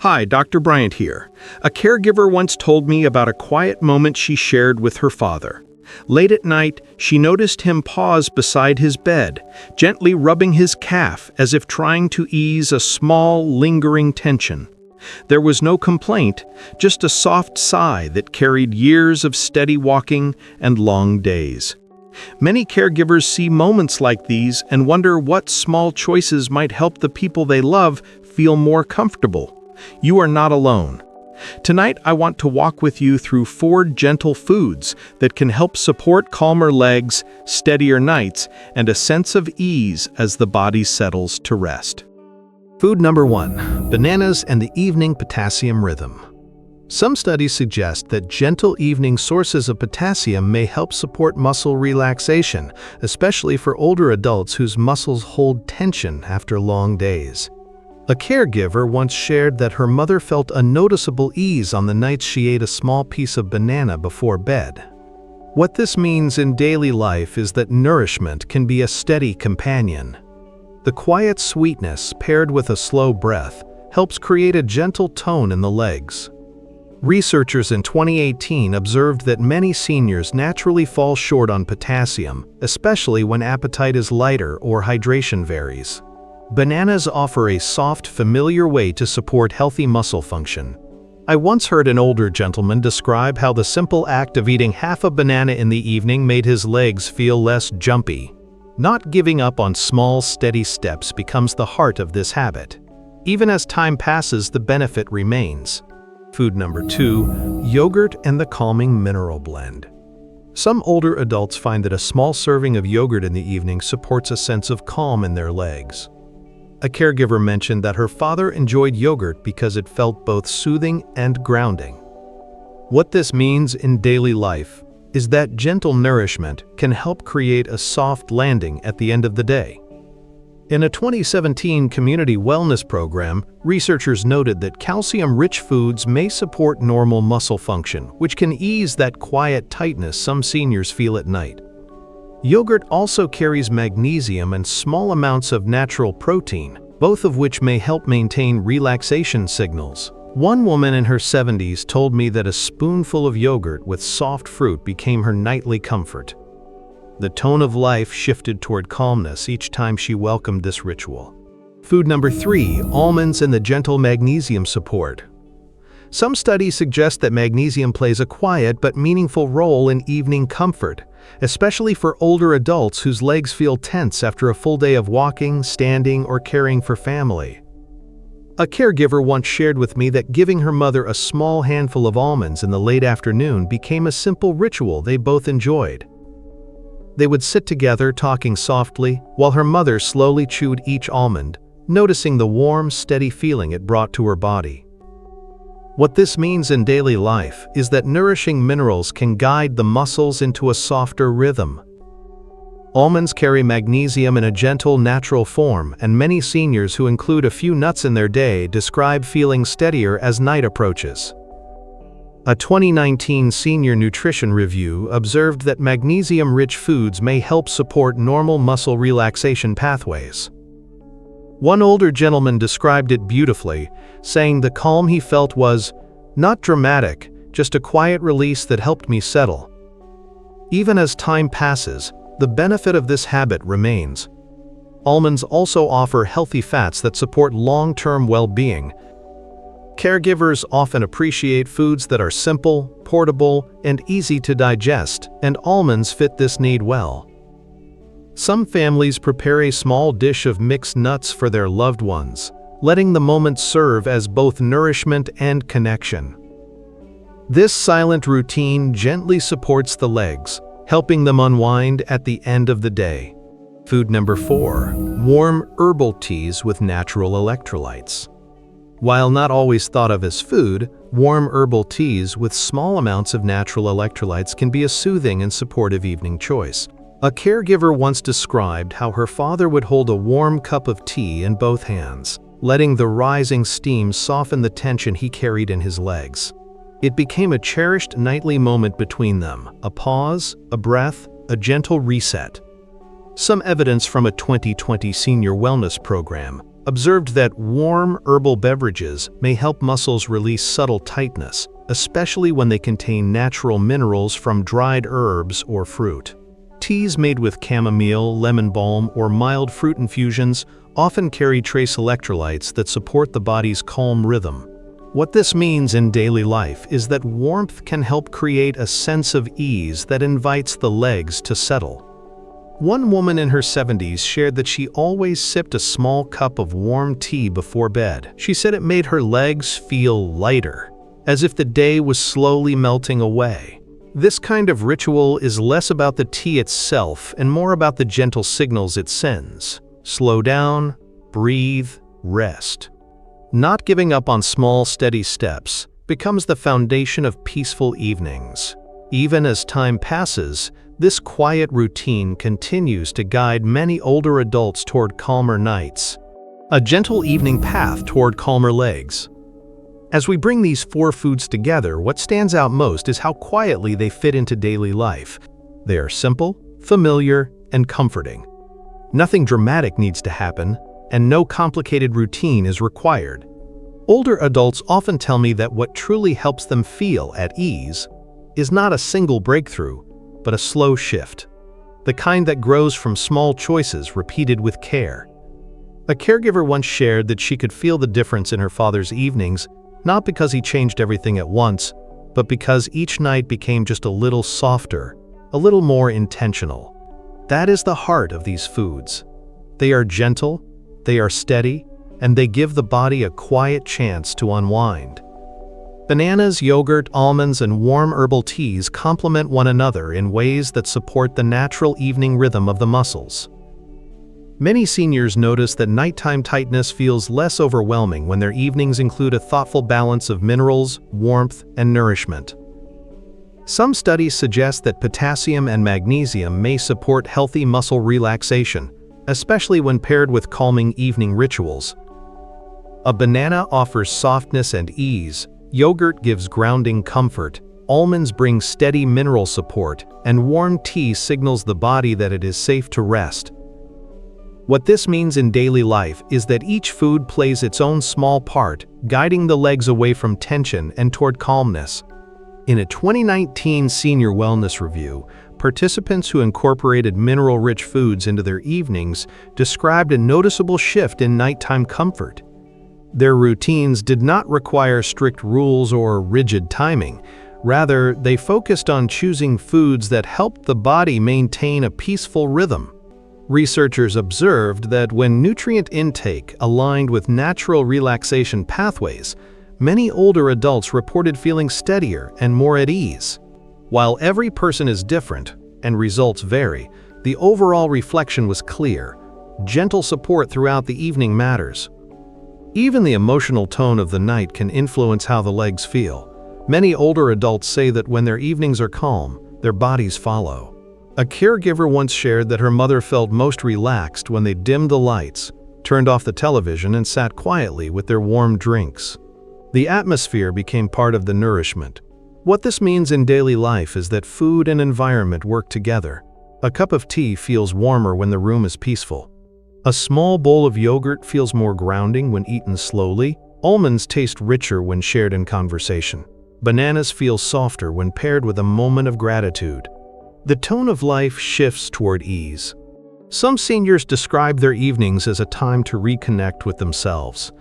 Hi, Dr. Briant here. A caregiver once told me about a quiet moment she shared with her father. Late at night, she noticed him pause beside his bed, gently rubbing his calf as if trying to ease a small, lingering tension. There was no complaint, just a soft sigh that carried years of steady walking and long days. Many caregivers see moments like these and wonder what small choices might help the people they love feel more comfortable. You are not alone. Tonight, I want to walk with you through 4 gentle foods that can help support calmer legs, steadier nights, and a sense of ease as the body settles to rest. Food number 1. Bananas and the evening potassium rhythm. Some studies suggest that gentle evening sources of potassium may help support muscle relaxation, especially for older adults whose muscles hold tension after long days. A caregiver once shared that her mother felt a noticeable ease on the nights she ate a small piece of banana before bed. What this means in daily life is that nourishment can be a steady companion. The quiet sweetness paired with a slow breath helps create a gentle tone in the legs. Researchers in 2018 observed that many seniors naturally fall short on potassium, especially when appetite is lighter or hydration varies. Bananas offer a soft, familiar way to support healthy muscle function. I once heard an older gentleman describe how the simple act of eating half a banana in the evening made his legs feel less jumpy. Not giving up on small, steady steps becomes the heart of this habit. Even as time passes, the benefit remains. Food number 2. Yogurt and the calming mineral blend. Some older adults find that a small serving of yogurt in the evening supports a sense of calm in their legs. A caregiver mentioned that her father enjoyed yogurt because it felt both soothing and grounding. What this means in daily life is that gentle nourishment can help create a soft landing at the end of the day. In a 2017 community wellness program, researchers noted that calcium-rich foods may support normal muscle function, which can ease that quiet tightness some seniors feel at night. Yogurt also carries magnesium and small amounts of natural protein, both of which may help maintain relaxation signals. One woman in her 70s told me that a spoonful of yogurt with soft fruit became her nightly comfort. The tone of life shifted toward calmness each time she welcomed this ritual. Food number 3. Almonds and the gentle magnesium support. Some studies suggest that magnesium plays a quiet but meaningful role in evening comfort, especially for older adults whose legs feel tense after a full day of walking, standing, or caring for family. A caregiver once shared with me that giving her mother a small handful of almonds in the late afternoon became a simple ritual they both enjoyed. They would sit together talking softly while her mother slowly chewed each almond, noticing the warm, steady feeling it brought to her body. What this means in daily life is that nourishing minerals can guide the muscles into a softer rhythm. Almonds carry magnesium in a gentle, natural form, and many seniors who include a few nuts in their day describe feeling steadier as night approaches. A 2019 senior nutrition review observed that magnesium-rich foods may help support normal muscle relaxation pathways. One older gentleman described it beautifully, saying the calm he felt was not dramatic, just a quiet release that helped me settle. Even as time passes, the benefit of this habit remains. Almonds also offer healthy fats that support long-term well-being. Caregivers often appreciate foods that are simple, portable, and easy to digest, and almonds fit this need well. Some families prepare a small dish of mixed nuts for their loved ones, letting the moment serve as both nourishment and connection. This silent routine gently supports the legs, helping them unwind at the end of the day. Food number 4. Warm herbal teas with natural electrolytes. While not always thought of as food, warm herbal teas with small amounts of natural electrolytes can be a soothing and supportive evening choice. A caregiver once described how her father would hold a warm cup of tea in both hands, letting the rising steam soften the tension he carried in his legs. It became a cherished nightly moment between them, a pause, a breath, a gentle reset. Some evidence from a 2020 senior wellness program observed that warm herbal beverages may help muscles release subtle tightness, especially when they contain natural minerals from dried herbs or fruit. Teas made with chamomile, lemon balm, or mild fruit infusions often carry trace electrolytes that support the body's calm rhythm. What this means in daily life is that warmth can help create a sense of ease that invites the legs to settle. One woman in her 70s shared that she always sipped a small cup of warm tea before bed. She said it made her legs feel lighter, as if the day was slowly melting away. This kind of ritual is less about the tea itself and more about the gentle signals it sends. Slow down, breathe, rest. Not giving up on small, steady steps becomes the foundation of peaceful evenings. Even as time passes, this quiet routine continues to guide many older adults toward calmer nights. A gentle evening path toward calmer legs. As we bring these four foods together, what stands out most is how quietly they fit into daily life. They are simple, familiar, and comforting. Nothing dramatic needs to happen, and no complicated routine is required. Older adults often tell me that what truly helps them feel at ease is not a single breakthrough, but a slow shift, the kind that grows from small choices repeated with care. A caregiver once shared that she could feel the difference in her father's evenings, not because he changed everything at once, but because each night became just a little softer, a little more intentional. That is the heart of these foods. They are gentle, they are steady, and they give the body a quiet chance to unwind. Bananas, yogurt, almonds, and warm herbal teas complement one another in ways that support the natural evening rhythm of the muscles. Many seniors notice that nighttime tightness feels less overwhelming when their evenings include a thoughtful balance of minerals, warmth, and nourishment. Some studies suggest that potassium and magnesium may support healthy muscle relaxation, especially when paired with calming evening rituals. A banana offers softness and ease, yogurt gives grounding comfort, almonds bring steady mineral support, and warm tea signals the body that it is safe to rest. What this means in daily life is that each food plays its own small part, guiding the legs away from tension and toward calmness. In a 2019 Senior Wellness Review, participants who incorporated mineral-rich foods into their evenings described a noticeable shift in nighttime comfort. Their routines did not require strict rules or rigid timing. Rather, they focused on choosing foods that helped the body maintain a peaceful rhythm. Researchers observed that when nutrient intake aligned with natural relaxation pathways, many older adults reported feeling steadier and more at ease. While every person is different and results vary, the overall reflection was clear. Gentle support throughout the evening matters. Even the emotional tone of the night can influence how the legs feel. Many older adults say that when their evenings are calm, their bodies follow. A caregiver once shared that her mother felt most relaxed when they dimmed the lights, turned off the television, and sat quietly with their warm drinks. The atmosphere became part of the nourishment. What this means in daily life is that food and environment work together. A cup of tea feels warmer when the room is peaceful. A small bowl of yogurt feels more grounding when eaten slowly. Almonds taste richer when shared in conversation. Bananas feel softer when paired with a moment of gratitude. The tone of life shifts toward ease. Some seniors describe their evenings as a time to reconnect with themselves.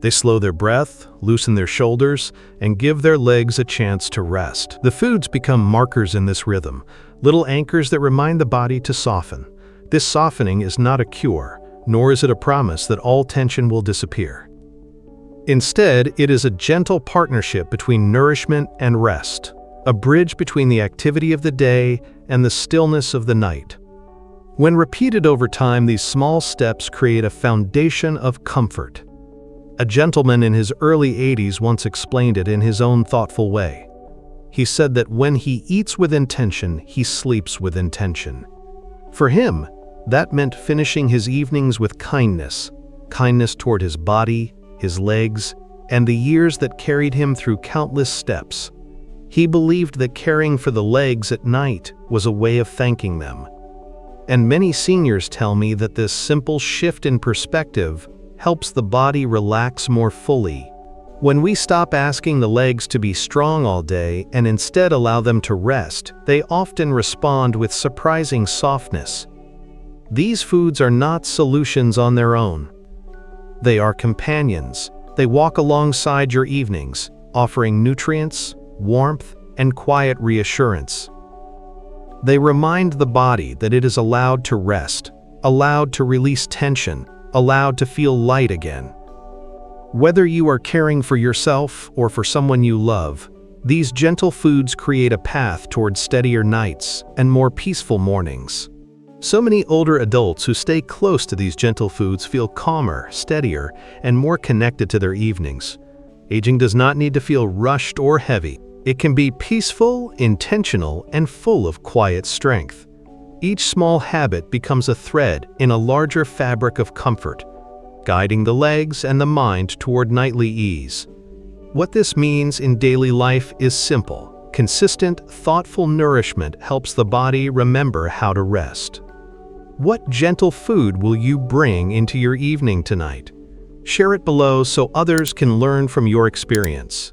They slow their breath, loosen their shoulders, and give their legs a chance to rest. The foods become markers in this rhythm, little anchors that remind the body to soften. This softening is not a cure, nor is it a promise that all tension will disappear. Instead, it is a gentle partnership between nourishment and rest, a bridge between the activity of the day and the stillness of the night. When repeated over time, these small steps create a foundation of comfort. A gentleman in his early 80s once explained it in his own thoughtful way. He said that when he eats with intention, he sleeps with intention. For him, that meant finishing his evenings with kindness toward his body, his legs, and the years that carried him through countless steps. He believed that caring for the legs at night was a way of thanking them. And many seniors tell me that this simple shift in perspective helps the body relax more fully. When we stop asking the legs to be strong all day and instead allow them to rest, they often respond with surprising softness. These foods are not solutions on their own. They are companions. They walk alongside your evenings, offering nutrients, warmth, and quiet reassurance. They remind the body that it is allowed to rest, allowed to release tension, allowed to feel light again. Whether you are caring for yourself or for someone you love, these gentle foods create a path toward steadier nights and more peaceful mornings. So many older adults who stay close to these gentle foods feel calmer, steadier, and more connected to their evenings. Aging does not need to feel rushed or heavy. It can be peaceful, intentional, and full of quiet strength. Each small habit becomes a thread in a larger fabric of comfort, guiding the legs and the mind toward nightly ease. What this means in daily life is simple. Consistent, thoughtful nourishment helps the body remember how to rest. What gentle food will you bring into your evening tonight? Share it below so others can learn from your experience.